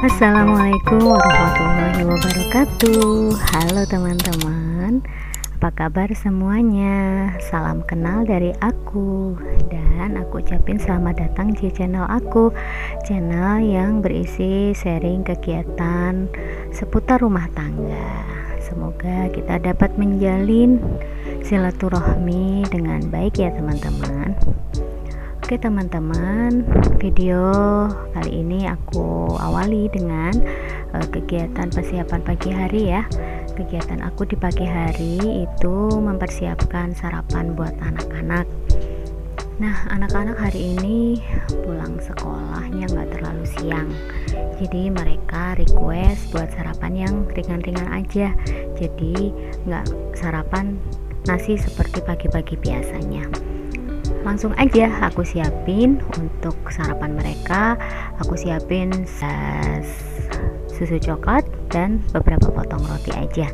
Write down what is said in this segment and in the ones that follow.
Assalamualaikum warahmatullahi wabarakatuh. Halo teman-teman, apa kabar semuanya? Salam kenal dari aku. Dan aku ucapin selamat datang di channel aku, channel yang berisi sharing kegiatan seputar rumah tangga. Semoga kita dapat menjalin silaturahmi dengan baik ya teman-teman. Oke teman-teman, video kali ini aku awali dengan kegiatan persiapan pagi hari ya. Kegiatan aku di pagi hari itu mempersiapkan sarapan buat anak-anak. Nah, anak-anak hari ini pulang sekolahnya nggak terlalu siang, jadi mereka request buat sarapan yang ringan-ringan aja. Jadi nggak sarapan nasi seperti pagi-pagi biasanya. Langsung aja aku siapin untuk sarapan mereka. Aku siapin susu coklat dan beberapa potong roti aja.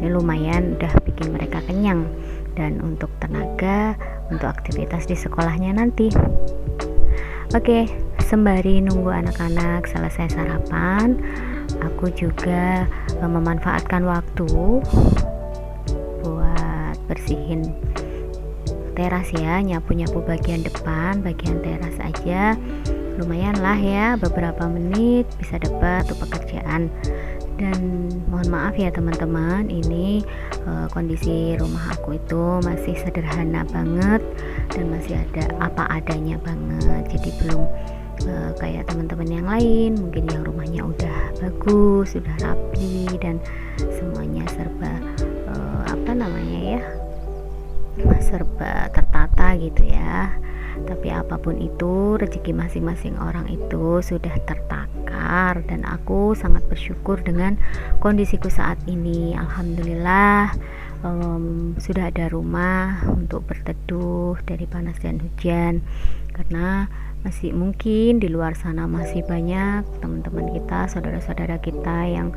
Ini lumayan udah bikin mereka kenyang, dan untuk tenaga untuk aktivitas di sekolahnya nanti. Oke, sembari nunggu anak-anak selesai sarapan, aku juga memanfaatkan waktu buat bersihin teras ya, nyapu-nyapu bagian depan, bagian teras aja. Lumayan lah ya, beberapa menit bisa dapat untuk pekerjaan. Dan mohon maaf ya teman-teman, ini kondisi rumah aku itu masih sederhana banget dan masih ada apa adanya banget. Jadi belum kayak teman-teman yang lain, mungkin yang rumahnya udah bagus, sudah rapi dan semuanya serba serba tertata gitu ya. Tapi apapun itu, rezeki masing-masing orang itu sudah tertakar, dan aku sangat bersyukur dengan kondisiku saat ini. Alhamdulillah, sudah ada rumah untuk berteduh dari panas dan hujan. Karena masih mungkin di luar sana masih banyak teman-teman kita, saudara-saudara kita yang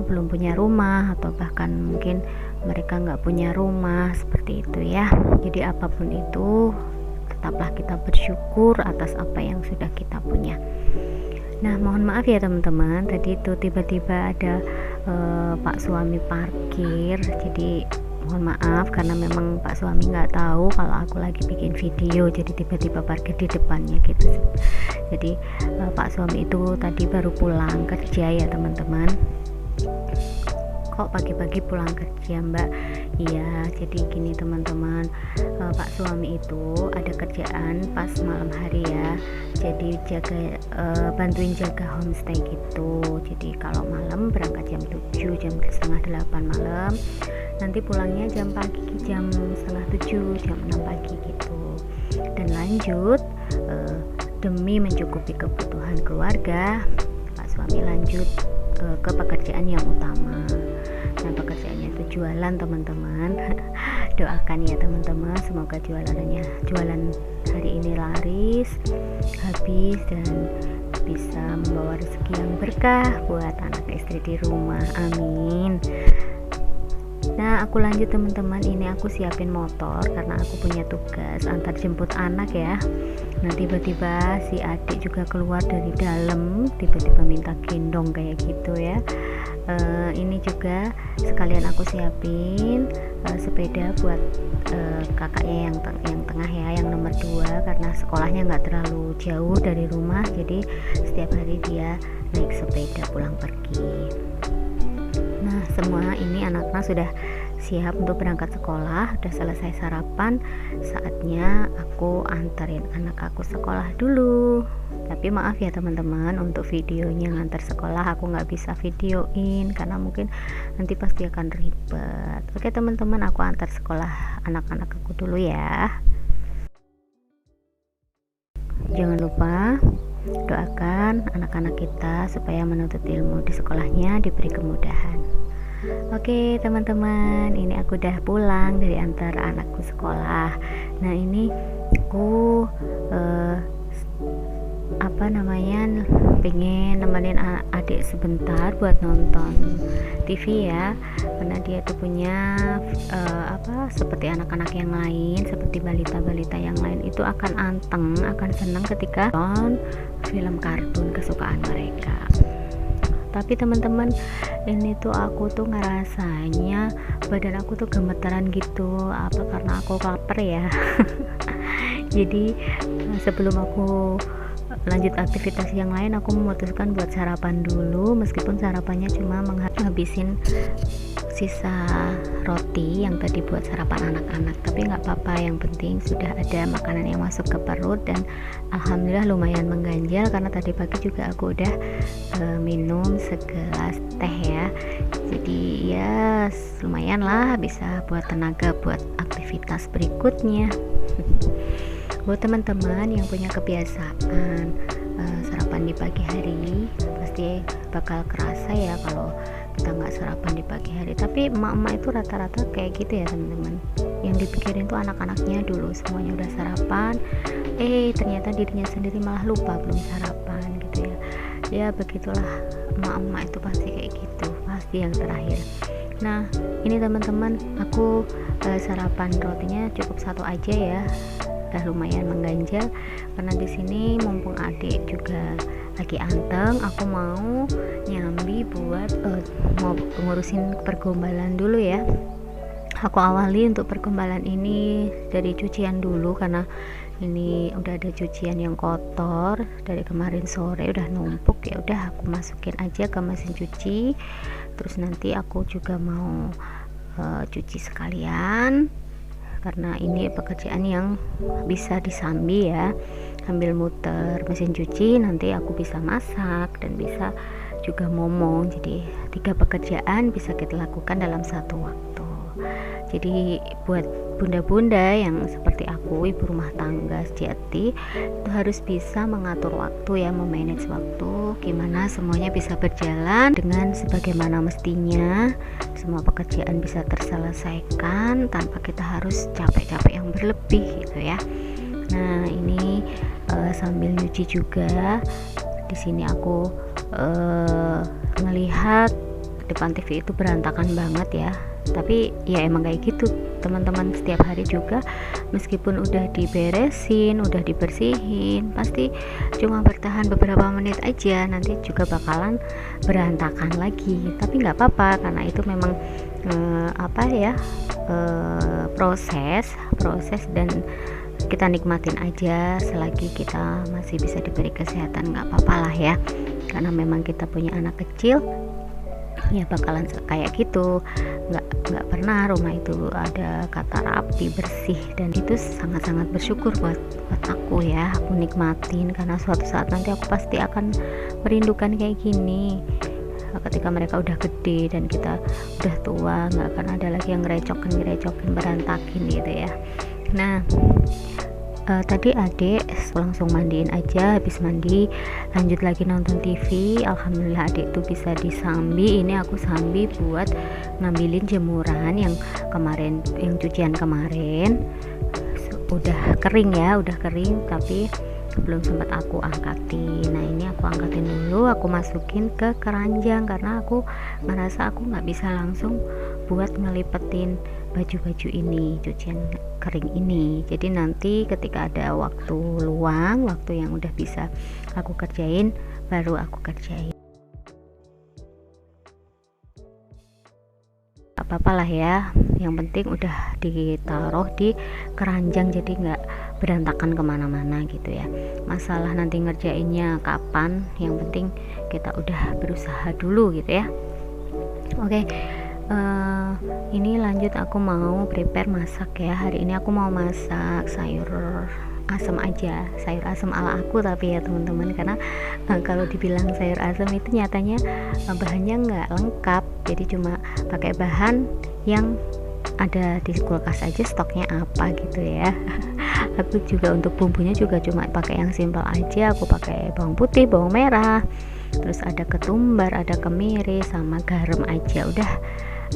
belum punya rumah, atau bahkan mungkin mereka nggak punya rumah seperti itu ya. Jadi apapun itu, tetaplah kita bersyukur atas apa yang sudah kita punya. Nah, mohon maaf ya teman-teman, tadi itu tiba-tiba ada Pak suami parkir. Jadi mohon maaf karena memang Pak suami nggak tahu kalau aku lagi bikin video, jadi tiba-tiba parkir di depannya gitu. Jadi Pak suami itu tadi baru pulang kerja ya teman-teman. Kok pagi-pagi pulang kerja mbak? Iya, jadi gini teman-teman, Pak suami itu ada kerjaan pas malam hari ya. Jadi bantuin jaga homestay gitu. Jadi kalau malam berangkat jam 7, jam setengah 8 malam, nanti pulangnya jam pagi, jam setengah 7, jam 6 pagi gitu. Dan lanjut demi mencukupi kebutuhan keluarga, Pak suami lanjut ke pekerjaan yang utama. Nah, pekerjaannya itu jualan teman-teman. Doakan ya teman-teman, semoga jualan hari ini laris, habis, dan bisa membawa rezeki yang berkah buat anak istri di rumah. Amin. Nah, aku lanjut teman-teman, ini aku siapin motor karena aku punya tugas antar jemput anak ya. Nah, tiba-tiba si adik juga keluar dari dalam, tiba-tiba minta gendong kayak gitu ya. Ini juga sekalian aku siapin sepeda buat kakaknya yang tengah ya, yang nomor 2, karena sekolahnya nggak terlalu jauh dari rumah, jadi setiap hari dia naik sepeda pulang pergi. Nah, semua ini anak-anak sudah siap untuk berangkat sekolah, udah selesai sarapan, saatnya aku antarin anak aku sekolah dulu. Tapi maaf ya teman-teman, untuk videonya ngantar sekolah aku nggak bisa videoin karena mungkin nanti pasti akan ribet. Oke teman-teman, aku antar sekolah anak-anak aku dulu ya. Jangan lupa doakan anak-anak kita supaya menuntut ilmu di sekolahnya diberi kemudahan. Oke teman-teman, ini aku udah pulang dari antar anakku sekolah. Nah, ini aku pengen nemenin adik sebentar buat nonton TV ya, karena dia tuh punya seperti anak-anak yang lain, seperti balita-balita yang lain itu akan anteng, akan senang ketika nonton film kartun kesukaan mereka. Tapi teman-teman, ini tuh aku tuh ngerasanya badan aku tuh gemeteran gitu, apa karena aku lapar ya. Jadi sebelum aku lanjut aktivitas yang lain, aku memutuskan buat sarapan dulu, meskipun sarapannya cuma menghabisin sisa roti yang tadi buat sarapan anak-anak, tapi nggak apa-apa, yang penting sudah ada makanan yang masuk ke perut dan alhamdulillah lumayan mengganjal, karena tadi pagi juga aku udah minum segelas teh ya, jadi ya lumayan lah, bisa buat tenaga buat aktivitas berikutnya. Buat teman-teman yang punya kebiasaan sarapan di pagi hari, pasti bakal kerasa ya kalau kita nggak sarapan di pagi hari. Tapi emak-emak itu rata-rata kayak gitu ya teman-teman, yang dipikirin tuh anak-anaknya dulu semuanya udah sarapan, ternyata dirinya sendiri malah lupa belum sarapan gitu ya. Ya begitulah, emak-emak itu pasti kayak gitu, pasti yang terakhir. Nah ini teman-teman, aku sarapan rotinya cukup satu aja ya, udah lumayan mengganjal, karena di sini mumpung adik juga lagi anteng, aku mau nyambi buat mau ngurusin pergombalan dulu ya. Aku awali untuk pergombalan ini dari cucian dulu, karena ini udah ada cucian yang kotor dari kemarin sore udah numpuk, ya udah aku masukin aja ke mesin cuci. Terus nanti aku juga mau cuci sekalian, karena ini pekerjaan yang bisa disambi ya, sambil muter mesin cuci nanti aku bisa masak dan bisa juga ngomong, jadi 3 pekerjaan bisa kita lakukan dalam satu waktu. Jadi buat bunda-bunda yang seperti aku, ibu rumah tangga sejati, itu harus bisa mengatur waktu ya, memanage waktu, gimana semuanya bisa berjalan dengan sebagaimana mestinya, semua pekerjaan bisa terselesaikan tanpa kita harus capek-capek yang berlebih gitu ya. Nah ini sambil nyuci juga, di sini aku ngelihat depan TV itu berantakan banget ya, tapi ya emang kayak gitu teman-teman, setiap hari juga meskipun udah diberesin, udah dibersihin, pasti cuma bertahan beberapa menit aja, nanti juga bakalan berantakan lagi. Tapi nggak apa-apa, karena itu memang proses dan kita nikmatin aja selagi kita masih bisa diberi kesehatan, nggak apa-apa lah ya, karena memang kita punya anak kecil ya bakalan kayak gitu, nggak pernah rumah itu ada kata rapi, bersih, dan itu sangat-sangat bersyukur buat aku ya, aku nikmatin, karena suatu saat nanti aku pasti akan merindukan kayak gini, ketika mereka udah gede dan kita udah tua, nggak akan ada lagi yang ngerecokin berantakin gitu ya. Nah tadi adik langsung mandiin aja, habis mandi lanjut lagi nonton TV. Alhamdulillah adik tuh bisa disambi, ini aku sambi buat ngambilin jemuran yang kemarin, yang cucian kemarin udah kering ya, tapi belum sempat aku angkatin. Nah ini aku angkatin dulu, aku masukin ke keranjang, karena aku merasa aku nggak bisa langsung buat ngelipetin baju-baju ini, cucian kering ini. Jadi nanti ketika ada waktu luang, waktu yang udah bisa aku kerjain, baru aku kerjain. Apa-apa lah ya, yang penting udah ditaruh di keranjang, jadi nggak berantakan kemana-mana gitu ya. Masalah nanti ngerjainnya kapan, yang penting kita udah berusaha dulu gitu ya. Oke. Ini lanjut aku mau prepare masak ya. Hari ini aku mau masak sayur asam aja, sayur asam ala aku tapi ya teman-teman, karena kalau dibilang sayur asam itu nyatanya bahannya nggak lengkap, jadi cuma pakai bahan yang ada di kulkas aja, stoknya apa gitu ya. Aku juga untuk bumbunya juga cuma pakai yang simpel aja, aku pakai bawang putih, bawang merah, terus ada ketumbar, ada kemiri, sama garam aja, udah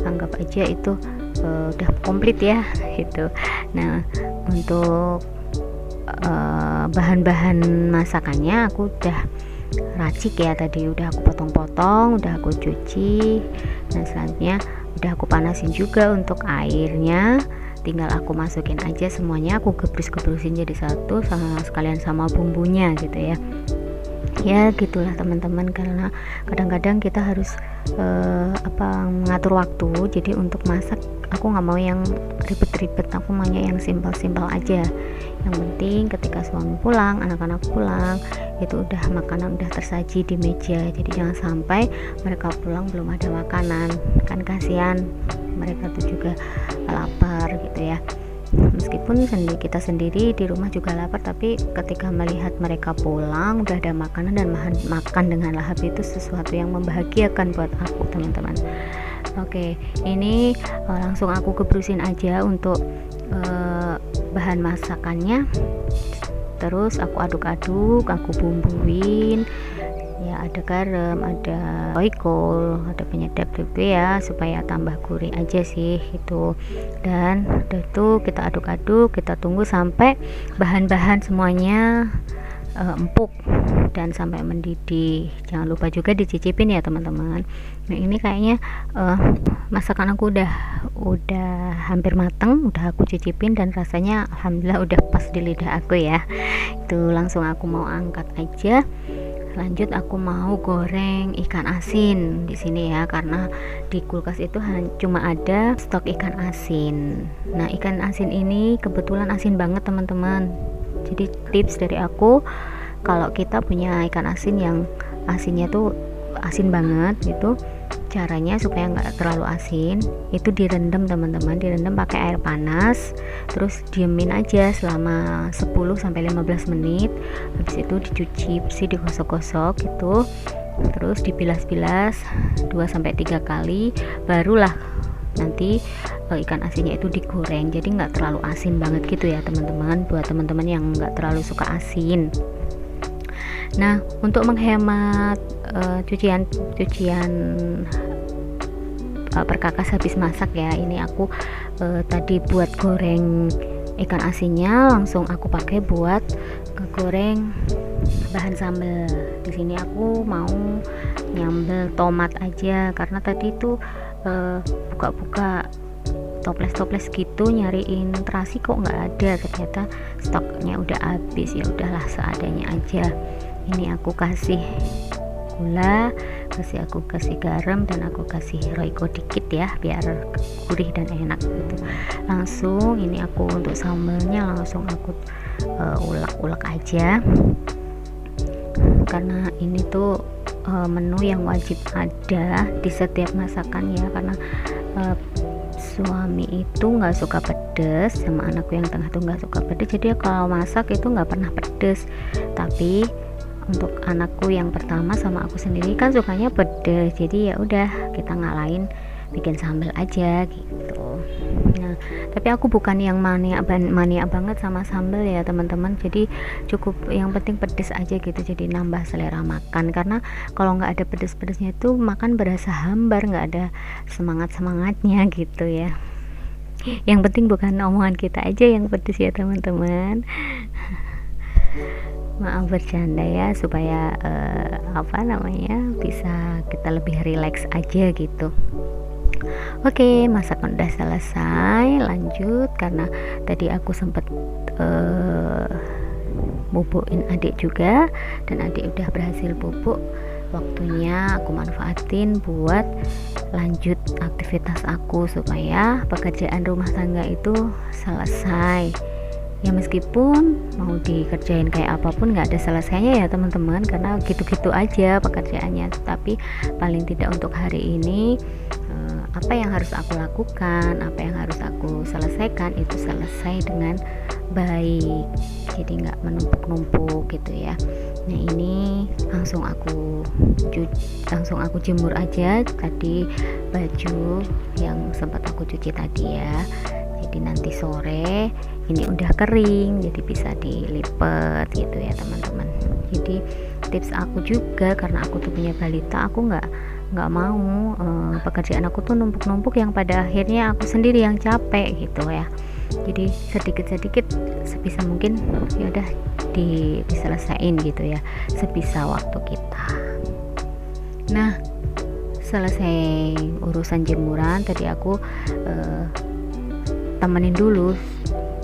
anggap aja itu udah komplit ya gitu. Nah untuk bahan-bahan masakannya aku udah racik ya, tadi udah aku potong-potong, udah aku cuci, dan selanjutnya udah aku panasin juga untuk airnya, tinggal aku masukin aja semuanya, aku gebrus-gebrusin jadi satu sekalian sama bumbunya gitu ya. Ya gitulah teman-teman, karena kadang-kadang kita harus mengatur waktu. Jadi untuk masak aku nggak mau yang ribet-ribet, aku maunya yang simpel-simpel aja. Yang penting ketika suami pulang, anak-anak pulang, itu udah makanan udah tersaji di meja. Jadi jangan sampai mereka pulang belum ada makanan, kan kasihan, mereka tuh juga lapar gitu ya. Meskipun kita sendiri di rumah juga lapar, tapi ketika melihat mereka pulang udah ada makanan dan makan dengan lahap, itu sesuatu yang membahagiakan buat aku teman-teman. Oke, ini langsung aku gebrusin aja untuk bahan masakannya, terus aku aduk-aduk, aku bumbuin ya, ada garam, ada royco, ada penyedap juga ya, supaya tambah gurih aja sih itu. Dan udah itu kita aduk-aduk, kita tunggu sampai bahan-bahan semuanya empuk dan sampai mendidih. Jangan lupa juga dicicipin ya teman-teman. Nah ini kayaknya masakan aku udah hampir mateng, udah aku cicipin dan rasanya alhamdulillah udah pas di lidah aku ya. Itu langsung aku mau angkat aja. Lanjut aku mau goreng ikan asin di sini ya, karena di kulkas itu cuma ada stok ikan asin. Nah ikan asin ini kebetulan asin banget teman-teman. Jadi tips dari aku, kalau kita punya ikan asin yang asinnya tuh asin banget gitu, caranya supaya nggak terlalu asin itu direndam teman-teman, direndam pakai air panas, terus diemin aja selama 10-15 menit. Habis itu dicuci bersih, digosok-gosok gitu, terus dibilas-bilas 2-3 kali, barulah nanti ikan asinnya itu digoreng. Jadi nggak terlalu asin banget gitu ya teman-teman, buat teman-teman yang nggak terlalu suka asin. Nah untuk menghemat cucian perkakas habis masak ya, ini aku tadi buat goreng ikan asinnya langsung aku pakai buat goreng bahan sambal. Di sini aku mau nyambel tomat aja, karena tadi itu buka-buka toples gitu nyariin terasi kok nggak ada, ternyata stoknya udah habis. Ya udahlah seadanya aja. Ini aku kasih gula, aku kasih garam, dan aku kasih royco dikit ya biar gurih dan enak gitu. Langsung ini aku untuk sambalnya langsung aku ulek-ulek aja, karena ini tuh menu yang wajib ada di setiap masakan ya, karena suami itu nggak suka pedes, sama anakku yang tengah tuh nggak suka pedes. Jadi kalau masak itu nggak pernah pedes, tapi untuk anakku yang pertama sama aku sendiri kan sukanya pedes, jadi ya udah kita ngalahin bikin sambal aja gitu. Nah tapi aku bukan yang mania banget sama sambal ya teman-teman, jadi cukup yang penting pedes aja gitu, jadi nambah selera makan. Karena kalau nggak ada pedes-pedesnya itu makan berasa hambar, nggak ada semangatnya gitu ya. Yang penting bukan omongan kita aja yang pedes ya teman-teman. Maaf bercanda ya, supaya bisa kita lebih rileks aja gitu. Oke, masakan udah selesai, lanjut. Karena tadi aku sempet bubukin adik juga, dan adik udah berhasil bubuk, waktunya aku manfaatin buat lanjut aktivitas aku supaya pekerjaan rumah tangga itu selesai. Ya meskipun mau dikerjain kayak apapun nggak ada selesainya ya teman-teman, karena gitu-gitu aja pekerjaannya. Tapi paling tidak untuk hari ini apa yang harus aku lakukan, apa yang harus aku selesaikan itu selesai dengan baik, jadi nggak menumpuk-numpuk gitu ya. Nah ini langsung aku jemur aja tadi baju yang sempat aku cuci tadi ya. Jadi nanti sore ini udah kering, jadi bisa dilipat gitu ya teman-teman. Jadi tips aku juga, karena aku tuh punya balita, aku nggak mau pekerjaan aku tuh numpuk-numpuk yang pada akhirnya aku sendiri yang capek gitu ya. jadi sedikit-sedikit sebisa mungkin ya udah diselesain gitu ya, sebisa waktu kita. Nah, selesai urusan jemuran tadi aku temenin dulu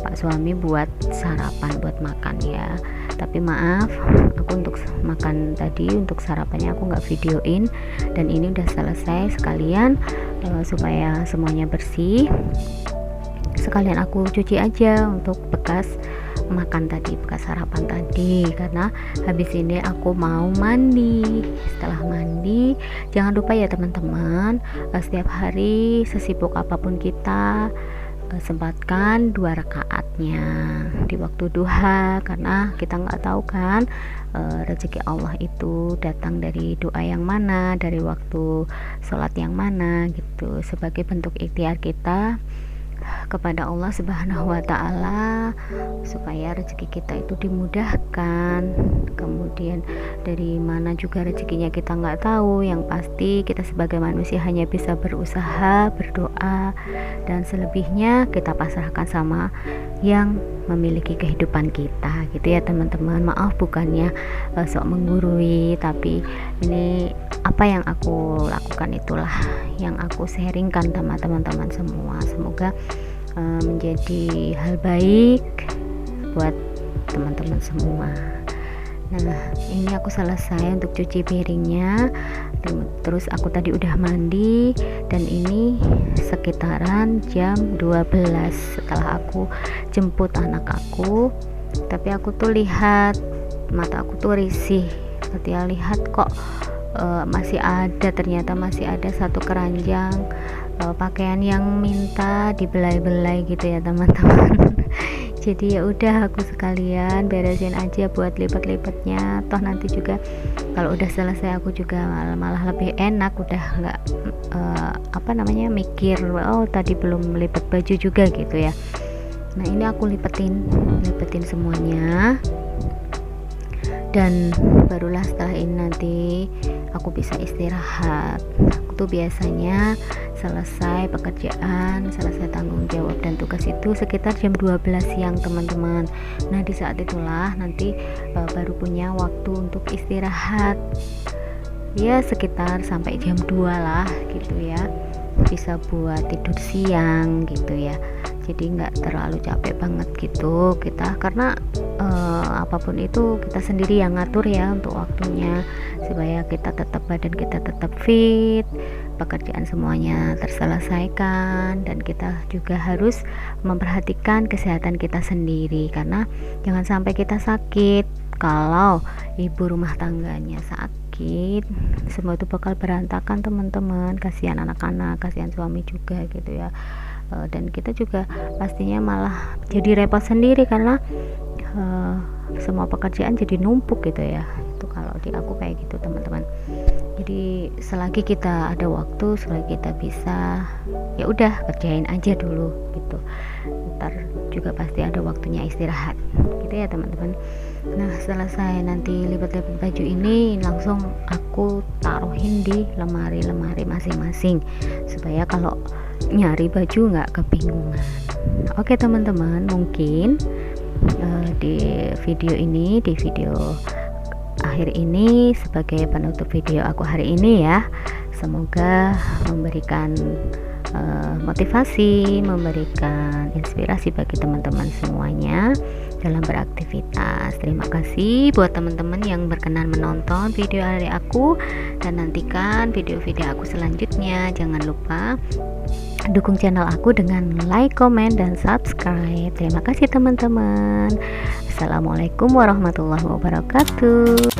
Pak suami buat sarapan, buat makan ya. Tapi maaf, aku untuk makan tadi, untuk sarapannya aku nggak videoin, dan ini udah selesai sekalian supaya semuanya bersih. Sekalian aku cuci aja untuk bekas makan tadi, bekas sarapan tadi, karena habis ini aku mau mandi. Setelah mandi, jangan lupa ya teman-teman, setiap hari sesibuk apapun kita, sempatkan 2 rakaatnya di waktu duha, karena kita nggak tahu kan rezeki Allah itu datang dari doa yang mana, dari waktu sholat yang mana gitu, sebagai bentuk ikhtiar kita kepada Allah Subhanahu wa Ta'ala supaya rezeki kita itu dimudahkan. Kemudian dari mana juga rezekinya kita nggak tahu, yang pasti kita sebagai manusia hanya bisa berusaha, berdoa, dan selebihnya kita pasrahkan sama yang memiliki kehidupan kita gitu ya teman-teman. Maaf bukannya sok menggurui, tapi ini apa yang aku lakukan, itulah yang aku sharingkan sama teman-teman semua. Semoga menjadi hal baik buat teman-teman semua. Nah, ini aku selesai untuk cuci piringnya, terus aku tadi udah mandi, dan ini sekitaran jam 12 setelah aku jemput anak aku. Tapi aku tuh lihat, mata aku tuh risih ketika lihat kok ternyata masih ada satu keranjang pakaian yang minta dibelai-belai gitu ya teman-teman. Jadi ya udah aku sekalian beresin aja buat lipat-lipatnya, toh nanti juga kalau udah selesai aku juga malah lebih enak, udah nggak mikir oh tadi belum lipat baju juga gitu ya. Nah ini aku lipetin semuanya, dan barulah setelah ini nanti aku bisa istirahat. Aku tuh biasanya selesai pekerjaan, selesai tanggung jawab dan tugas itu sekitar jam 12 siang teman-teman. Nah di saat itulah nanti baru punya waktu untuk istirahat ya, sekitar sampai jam 2 lah gitu ya, bisa buat tidur siang gitu ya. Jadi nggak terlalu capek banget gitu kita, karena apapun itu kita sendiri yang ngatur ya untuk waktunya, supaya kita tetap, badan kita tetap fit, pekerjaan semuanya terselesaikan, dan kita juga harus memperhatikan kesehatan kita sendiri, karena jangan sampai kita sakit. Kalau ibu rumah tangganya sakit, semua itu bakal berantakan teman-teman. Kasihan anak-anak, kasihan suami juga gitu ya. Dan kita juga pastinya malah jadi repot sendiri, karena semua pekerjaan jadi numpuk gitu ya. Itu kalau di aku kayak gitu teman-teman. Jadi selagi kita ada waktu, selagi kita bisa, ya udah kerjain aja dulu gitu. Ntar juga pasti ada waktunya istirahat gitu ya teman-teman. Nah selesai nanti lipat-lipat baju ini, langsung aku taruhin di lemari-lemari masing-masing supaya kalau nyari baju nggak kebingungan. Oke teman-teman, mungkin di video akhir ini sebagai penutup video aku hari ini ya, semoga memberikan motivasi, memberikan inspirasi bagi teman-teman semuanya dalam beraktivitas. Terima kasih buat teman-teman yang berkenan menonton video dari aku, dan nantikan video-video aku selanjutnya. Jangan lupa dukung channel aku dengan like, comment, dan subscribe. Terima kasih teman-teman. Assalamualaikum warahmatullahi wabarakatuh.